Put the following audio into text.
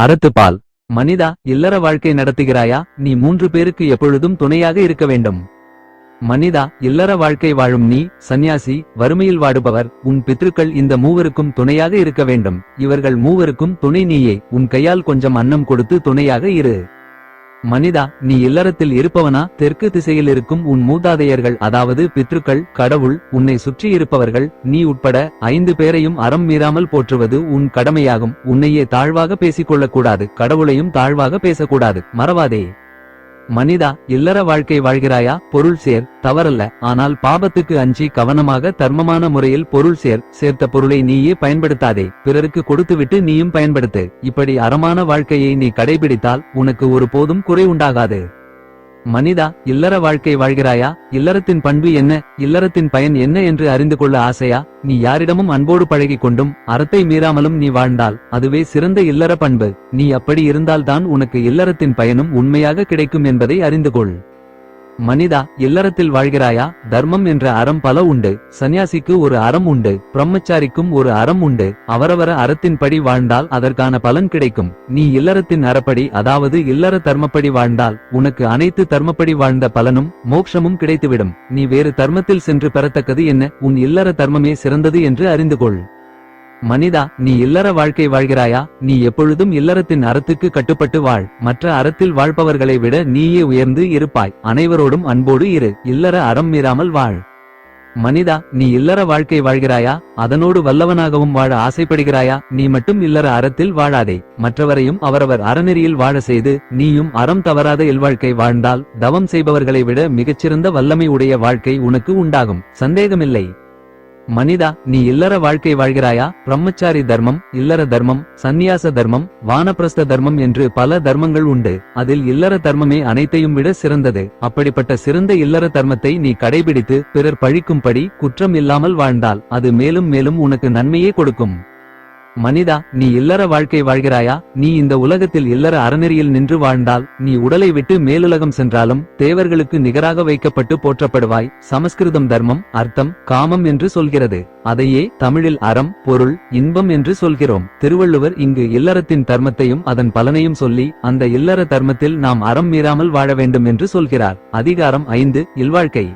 அறத்துப்பால். மனிதா, இல்லற வாழ்க்கை நடத்துகிறாயா? நீ 3 பேருக்கு எப்பொழுதும் துணையாக இருக்க வேண்டும். மனிதா, இல்லற வாழ்க்கை வாழும் நீ சந்நியாசி, வறுமையில் வாடுபவர். உன் பித்ருக்கள் இந்த மூவருக்கும் துணையாக இருக்க வேண்டும். இவர்கள் மூவருக்கும் துணை நீயே. உன் கையால் கொஞ்சம் அன்னம் கொடுத்து துணையாக இரு. மனிதா, நீ இல்லறத்தில் இருப்பவனா? தெற்கு திசையில் இருக்கும் உன் மூதாதையர்கள், அதாவது பித்ருக்கள், கடவுள், உன்னை சுற்றி இருப்பவர்கள், நீ உட்பட 5 பேரையும் அறம் மீறாமல் போற்றுவது உன் கடமையாகும். உன்னையே தாழ்வாக பேசிக்கொள்ளக்கூடாது, கடவுளையும் தாழ்வாக பேசக்கூடாது, மறவாதே. மனிதா, இல்லற வாழ்க்கை வாழ்கிறாயா? பொருள் சேர், தவறல்ல. ஆனால் பாபத்துக்கு அஞ்சி கவனமாக தர்மமான முறையில் பொருள் சேர். சேர்த்த பொருளை நீயே பயன்படுத்தாதே, பிறருக்கு கொடுத்துவிட்டு நீயும் பயன்படுத்து. இப்படி அறமான வாழ்க்கையை நீ கடைபிடித்தால் உனக்கு ஒரு போதும் குறை உண்டாகாது. மனிதா, இல்லற வாழ்க்கை வாழ்கிறாயா? இல்லறத்தின் பண்பு என்ன? இல்லறத்தின் பயன் என்ன என்று அறிந்து கொள்ள ஆசையா? நீ யாரிடமும் அன்போடு பழகிக் கொண்டும் அறத்தை மீறாமலும் நீ வாழ்ந்தால் அதுவே சிறந்த இல்லற பண்பு. நீ அப்படி இருந்தால்தான் உனக்கு இல்லறத்தின் பயனும் உண்மையாக கிடைக்கும் என்பதை அறிந்து கொள். மனிதா, இல்லறத்தில் வாழ்கிறாயா? தர்மம் என்ற அறம் பல உண்டு. சந்நியாசிக்கு ஒரு அறம் உண்டு, பிரம்மச்சாரிக்கும் ஒரு அறம் உண்டு. அவரவர அறத்தின்படி வாழ்ந்தால் அதற்கான பலன் கிடைக்கும். நீ இல்லறத்தின் அறப்படி, அதாவது இல்லற தர்மப்படி வாழ்ந்தால் உனக்கு அனைத்து தர்மப்படி வாழ்ந்த பலனும் மோட்சமும் கிடைத்துவிடும். நீ வேறு தர்மத்தில் சென்று பெறத்தக்கது என்ன? உன் இல்லற தர்மமே சிறந்தது என்று அறிந்து கொள். மனிதா, நீ இல்லற வாழ்க்கை வாழ்கிறாயா? நீ எப்பொழுதும் இல்லறத்தின் அறத்துக்கு கட்டுப்பட்டு வாழ். மற்ற அறத்தில் வாழ்பவர்களை விட நீயே உயர்ந்து இருப்பாய். அனைவரோடும் அன்போடு இரு. இல்லற அறம் மீறாமல் வாழ். மனிதா, நீ இல்லற வாழ்க்கை வாழ்கிறாயா? அதனோடு வல்லவனாகவும் வாழ ஆசைப்படுகிறாயா? நீ மட்டும் இல்லற அறத்தில் வாழாதே, மற்றவரையும் அவரவர் அறநெறியில் வாழ செய்து நீயும் அறம் தவறாத இல்வாழ்க்கை வாழ்ந்தால் தவம் செய்பவர்களை விட மிகச்சிறந்த வல்லமை உடைய வாழ்க்கை உனக்கு உண்டாகும், சந்தேகமில்லை. மனிதா, நீ இல்லற வாழ்க்கை வாழ்கிறாயா? பிரம்மச்சாரி தர்மம், இல்லற தர்மம், சந்நியாச தர்மம், வானப்பிரஸ்த தர்மம் என்று பல தர்மங்கள் உண்டு. அதில் இல்லற தர்மமே அனைத்தையும் விட சிறந்தது. அப்படிப்பட்ட சிறந்த இல்லற தர்மத்தை நீ கடைபிடித்து பிறர் பழிக்கும்படி குற்றம் இல்லாமல் வாழ்ந்தால் அது மேலும் மேலும் உனக்கு நன்மையே கொடுக்கும். மனிதா, நீ இல்லற வாழ்க்கை வாழ்கிறாயா? நீ இந்த உலகத்தில் இல்லற அறநெறியில் நின்று வாழ்ந்தால் நீ உடலை விட்டு மேலுலகம் சென்றாலும் தேவர்களுக்கு நிகராக வைக்கப்பட்டு போற்றப்படுவாய். சமஸ்கிருதம் தர்மம், அர்த்தம், காமம் என்று சொல்கிறது. அதையே தமிழில் அறம், பொருள், இன்பம் என்று சொல்கிறோம். திருவள்ளுவர் இங்கு இல்லறத்தின் தர்மத்தையும் அதன் பலனையும் சொல்லி அந்த இல்லற தர்மத்தில் நாம் அறம் மீறாமல் வாழ வேண்டும் என்று சொல்கிறார். அதிகாரம் 5, இல்வாழ்க்கை.